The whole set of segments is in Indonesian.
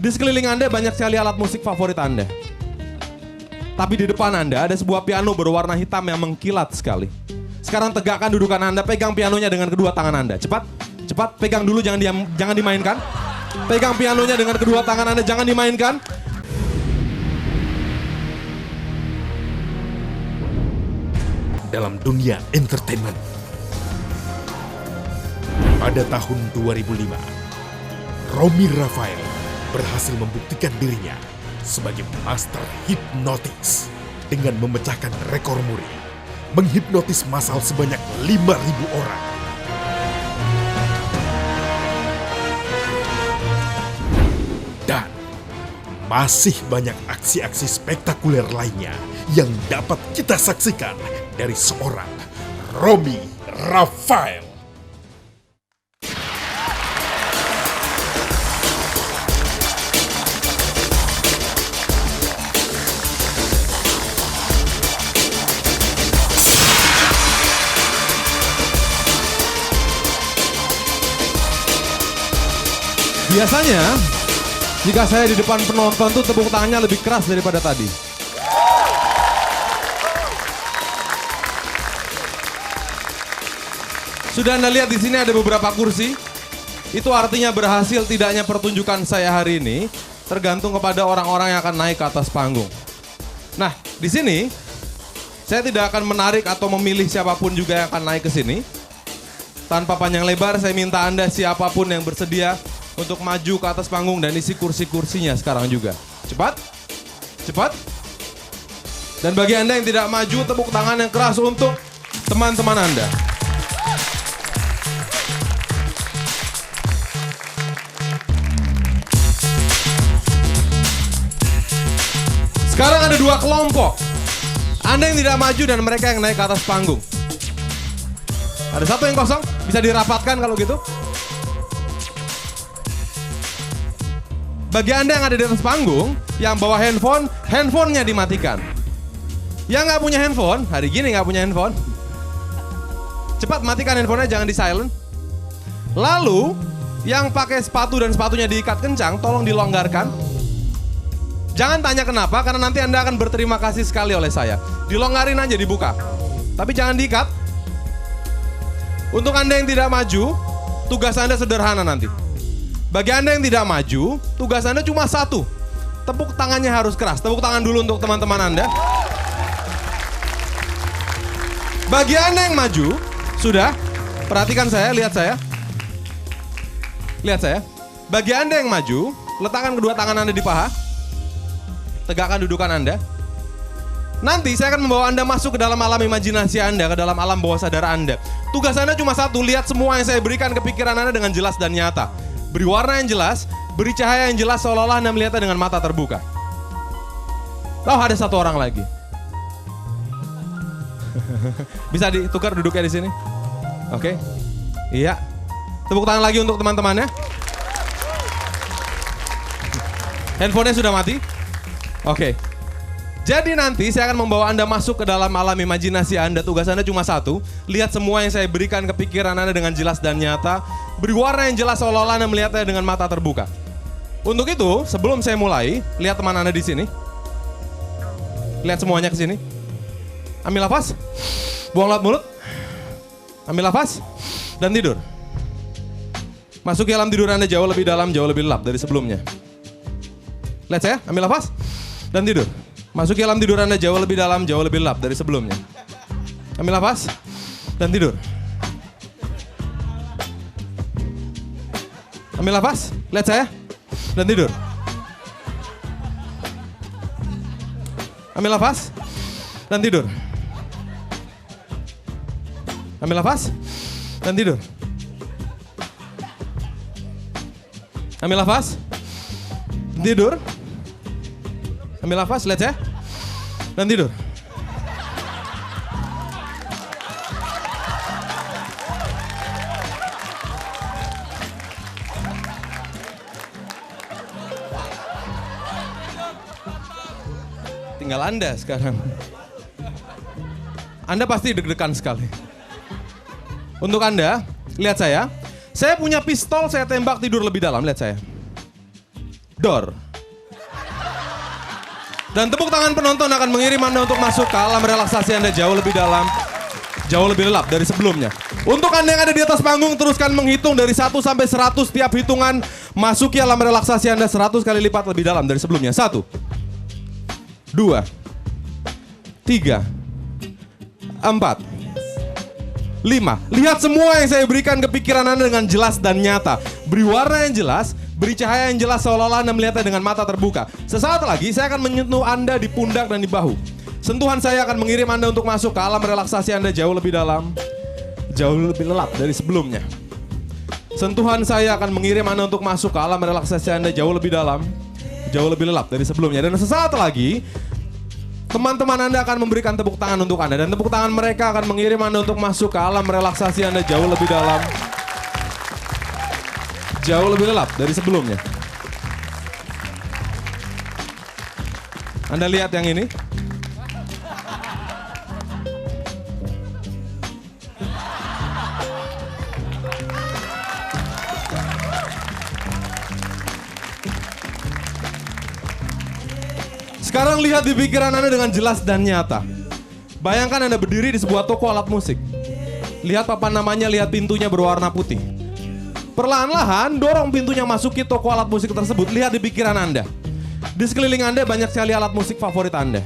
Di sekeliling Anda banyak sekali alat musik favorit Anda. Tapi di depan Anda ada sebuah piano berwarna hitam yang mengkilat sekali. Sekarang tegakkan dudukan Anda, pegang pianonya dengan kedua tangan Anda. Cepat, cepat, pegang dulu, jangan dimainkan. Pegang pianonya dengan kedua tangan Anda, jangan dimainkan. Dalam dunia entertainment, pada tahun 2005, Romy Rafael berhasil membuktikan dirinya sebagai master hipnotis dengan memecahkan rekor muri, menghipnotis massal sebanyak 5.000 orang. Dan masih banyak aksi-aksi spektakuler lainnya yang dapat kita saksikan dari seorang Romy Rafael. Biasanya, jika saya di depan penonton tuh tepuk tangannya lebih keras daripada tadi. Sudah Anda lihat di sini ada beberapa kursi. Itu artinya berhasil tidaknya pertunjukan saya hari ini tergantung kepada orang-orang yang akan naik ke atas panggung. Nah, di sini saya tidak akan menarik atau memilih siapapun juga yang akan naik ke sini. Tanpa panjang lebar, saya minta Anda siapapun yang bersedia untuk maju ke atas panggung dan isi kursi-kursinya sekarang juga. Cepat, cepat. Dan bagi Anda yang tidak maju, tepuk tangan yang keras untuk teman-teman Anda. Sekarang ada dua kelompok. Anda yang tidak maju dan mereka yang naik ke atas panggung. Ada satu yang kosong, bisa dirapatkan kalau gitu. Bagi Anda yang ada di atas panggung, yang bawa handphone, handphonenya dimatikan. Yang nggak punya handphone, hari gini nggak punya handphone, cepat matikan handphonenya, jangan di silent. Lalu, yang pakai sepatu dan sepatunya diikat kencang, tolong dilonggarkan. Jangan tanya kenapa, karena nanti Anda akan berterima kasih sekali oleh saya. Dilonggarin aja, dibuka. Tapi jangan diikat. Untuk Anda yang tidak maju, tugas Anda sederhana nanti. Bagi Anda yang tidak maju, tugas Anda cuma satu. Tepuk tangannya harus keras. Tepuk tangan dulu untuk teman-teman Anda. Bagi Anda yang maju, sudah. Perhatikan saya, lihat saya. Lihat saya. Bagi Anda yang maju, letakkan kedua tangan Anda di paha. Tegakkan dudukan Anda. Nanti saya akan membawa Anda masuk ke dalam alam imajinasi Anda, ke dalam alam bawah sadar Anda. Tugas Anda cuma satu, lihat semua yang saya berikan ke pikiran Anda dengan jelas dan nyata. Beri warna yang jelas, beri cahaya yang jelas seolah-olah Anda melihatnya dengan mata terbuka. Oh, ada satu orang lagi. Bisa ditukar duduknya di sini? Oke. Iya. Tepuk tangan lagi untuk teman-temannya. Handphonenya sudah mati? Oke. Jadi nanti saya akan membawa Anda masuk ke dalam alam imajinasi Anda. Tugas Anda cuma satu, lihat semua yang saya berikan ke pikiran Anda dengan jelas dan nyata. Beri warna yang jelas seolah-olah Anda melihatnya dengan mata terbuka. Untuk itu, sebelum saya mulai, lihat teman Anda di sini. Lihat semuanya ke sini. Ambil nafas, buang lewat mulut. Ambil nafas, dan tidur. Masuki alam tidur Anda jauh lebih dalam, jauh lebih lelap dari sebelumnya. Lihat saya, ambil nafas, dan tidur. Masuki alam tidur Anda jauh lebih dalam, jauh lebih lelap dari sebelumnya. Ambil nafas, dan tidur. Ambil nafas, lihat saya, dan tidur. Ambil nafas, dan tidur. Ambil nafas, dan tidur. Ambil nafas, tidur. Ambil nafas, lihat saya, dan tidur. Tinggal Anda sekarang. Anda pasti deg-degan sekali. Untuk Anda, lihat saya. Saya punya pistol, saya tembak tidur lebih dalam, lihat saya. door. Dan tepuk tangan penonton akan mengirim Anda untuk masuk ke alam relaksasi Anda jauh lebih dalam, jauh lebih lelap dari sebelumnya. Untuk Anda yang ada di atas panggung, teruskan menghitung dari 1 sampai 100. Tiap hitungan, masuki alam relaksasi Anda 100 kali lipat lebih dalam dari sebelumnya. 1, 2, 3, 4, 5. Lihat semua yang saya berikan ke pikiran Anda dengan jelas dan nyata. Beri warna yang jelas, beri cahaya yang jelas seolah-olah Anda melihatnya dengan mata terbuka. Sesaat lagi saya akan menyentuh Anda di pundak dan di bahu. Sentuhan saya akan mengirim Anda untuk masuk ke alam relaksasi Anda jauh lebih dalam, jauh lebih lelap dari sebelumnya. Sentuhan saya akan mengirim Anda untuk masuk ke alam relaksasi Anda jauh lebih dalam, jauh lebih lelap dari sebelumnya. Dan sesaat lagi teman-teman Anda akan memberikan tepuk tangan untuk Anda. Dan tepuk tangan mereka akan mengirim Anda untuk masuk ke alam relaksasi Anda jauh lebih dalam, jauh lebih lelap dari sebelumnya. Anda lihat yang ini? Sekarang lihat di pikiran Anda dengan jelas dan nyata. Bayangkan Anda berdiri di sebuah toko alat musik. Lihat papan namanya, lihat pintunya berwarna putih. Perlahan-lahan dorong pintunya masuki toko alat musik tersebut. Lihat di pikiran Anda. Di sekeliling Anda banyak sekali alat musik favorit Anda.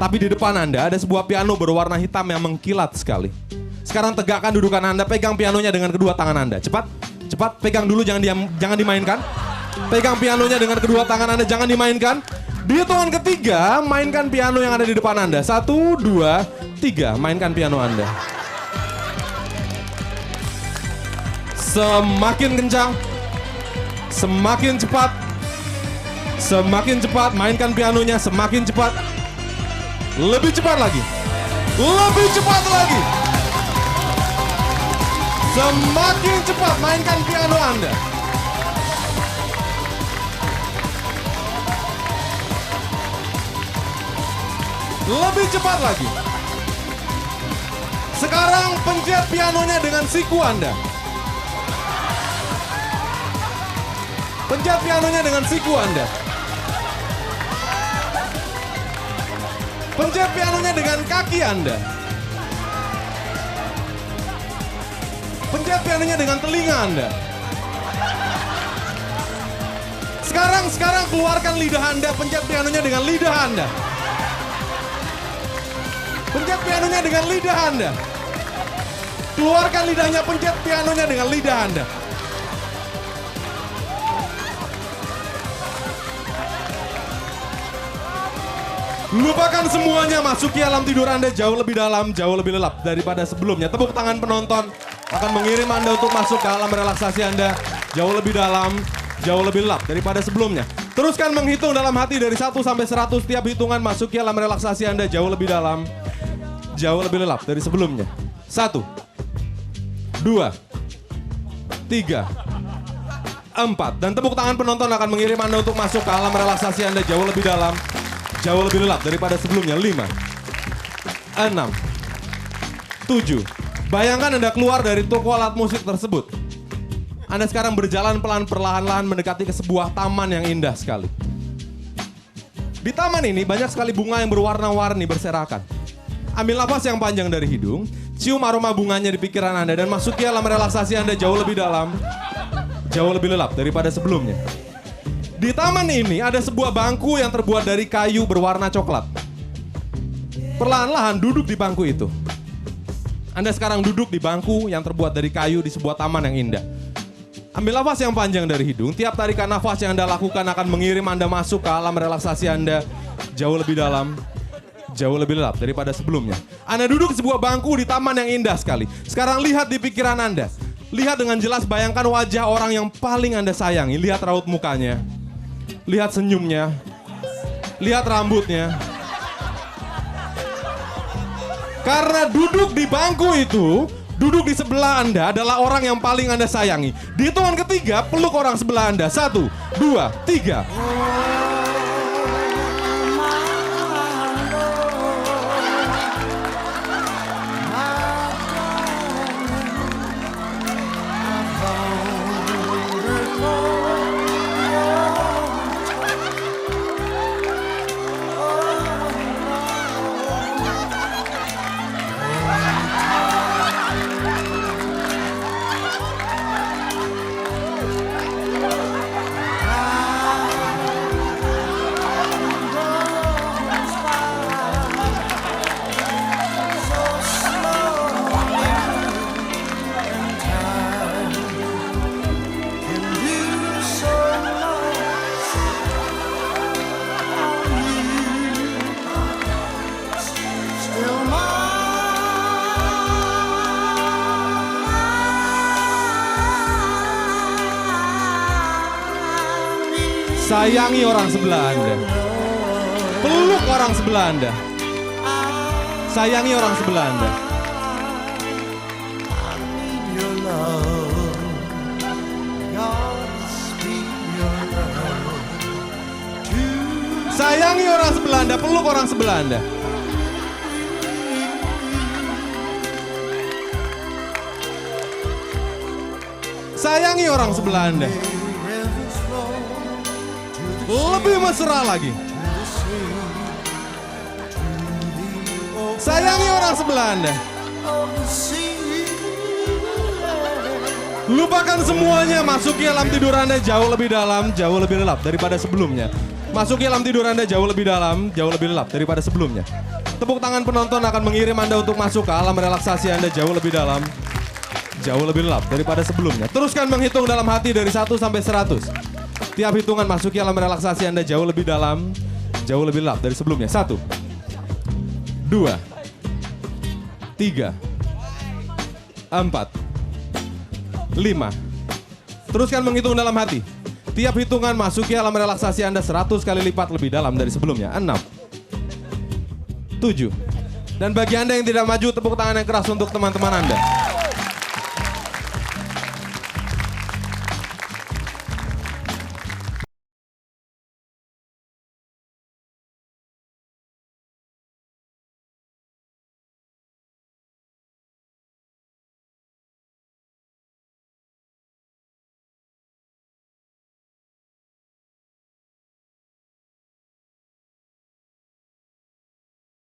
Tapi di depan Anda ada sebuah piano berwarna hitam yang mengkilat sekali. Sekarang tegakkan dudukan Anda, pegang pianonya dengan kedua tangan Anda. Cepat, cepat, pegang dulu, jangan dimainkan. Pegang pianonya dengan kedua tangan Anda, jangan dimainkan. Di hitungan ketiga, mainkan piano yang ada di depan Anda. 1, 2, 3, mainkan piano Anda. Semakin kencang, semakin cepat, semakin cepat, mainkan pianonya semakin cepat. Lebih cepat lagi, lebih cepat lagi. Semakin cepat, mainkan piano Anda. Lebih cepat lagi. Sekarang pencet pianonya dengan siku Anda. Pencet pianonya dengan siku Anda. Pencet pianonya dengan kaki Anda. Pencet pianonya dengan telinga Anda. Sekarang keluarkan lidah Anda, pencet pianonya dengan lidah Anda. Pencet pianonya dengan lidah Anda. Keluarkan lidahnya, pencet pianonya dengan lidah Anda. Lupakan semuanya, masuki alam tidur Anda jauh lebih dalam, jauh lebih lelap daripada sebelumnya. Tepuk tangan penonton akan mengirim Anda untuk masuk ke alam relaksasi Anda jauh lebih dalam, jauh lebih lelap daripada sebelumnya. Teruskan menghitung dalam hati dari 1 sampai 100. Tiap hitungan masuki alam relaksasi Anda jauh lebih dalam, jauh lebih lelap dari sebelumnya. 1, 2, 3, 4. Dan tepuk tangan penonton akan mengirim Anda untuk masuk ke alam relaksasi Anda jauh lebih dalam, jauh lebih lelap daripada sebelumnya. 5, 6, 7. Bayangkan Anda keluar dari toko alat musik tersebut. Anda sekarang berjalan pelan perlahan-lahan mendekati ke sebuah taman yang indah sekali. Di taman ini banyak sekali bunga yang berwarna-warni berserakan. Ambil nafas yang panjang dari hidung, cium aroma bunganya di pikiran Anda dan masuki alam relaksasi Anda jauh lebih dalam, jauh lebih lelap daripada sebelumnya. Di taman ini ada sebuah bangku yang terbuat dari kayu berwarna coklat. Perlahan-lahan duduk di bangku itu. Anda sekarang duduk di bangku yang terbuat dari kayu di sebuah taman yang indah. Ambil nafas yang panjang dari hidung. Tiap tarikan nafas yang Anda lakukan akan mengirim Anda masuk ke alam relaksasi Anda jauh lebih dalam, jauh lebih lelap daripada sebelumnya. Anda duduk di sebuah bangku di taman yang indah sekali. Sekarang lihat di pikiran Anda. Lihat dengan jelas, bayangkan wajah orang yang paling Anda sayangi. Lihat raut mukanya. Lihat senyumnya. Lihat rambutnya. Karena duduk di bangku itu, duduk di sebelah Anda adalah orang yang paling Anda sayangi. Di hitungan ketiga, peluk orang sebelah Anda. 1, 2, 3. Sayangi orang sebelah Anda. Peluk orang sebelah Anda. Sayangi orang sebelah Anda. Sayangi orang sebelah Anda, peluk orang sebelah Anda. Sayangi orang sebelah Anda. Lebih mesra lagi. Sayangi orang sebelah Anda. Lupakan semuanya, masuki alam tidur Anda jauh lebih dalam, jauh lebih lelap daripada sebelumnya. Masuki alam tidur Anda jauh lebih dalam, jauh lebih lelap daripada sebelumnya. Tepuk tangan penonton akan mengirim Anda untuk masuk ke alam relaksasi Anda jauh lebih dalam, jauh lebih lelap daripada sebelumnya. Teruskan menghitung dalam hati dari 1 sampai 100. Tiap hitungan masuki alam relaksasi Anda jauh lebih dalam, jauh lebih lelap dari sebelumnya. 1, 2, 3, 4, 5. Teruskan menghitung dalam hati. Tiap hitungan masuki alam relaksasi Anda 100 kali lipat lebih dalam dari sebelumnya. 6, 7. Dan bagi Anda yang tidak maju, tepuk tangan yang keras untuk teman-teman Anda.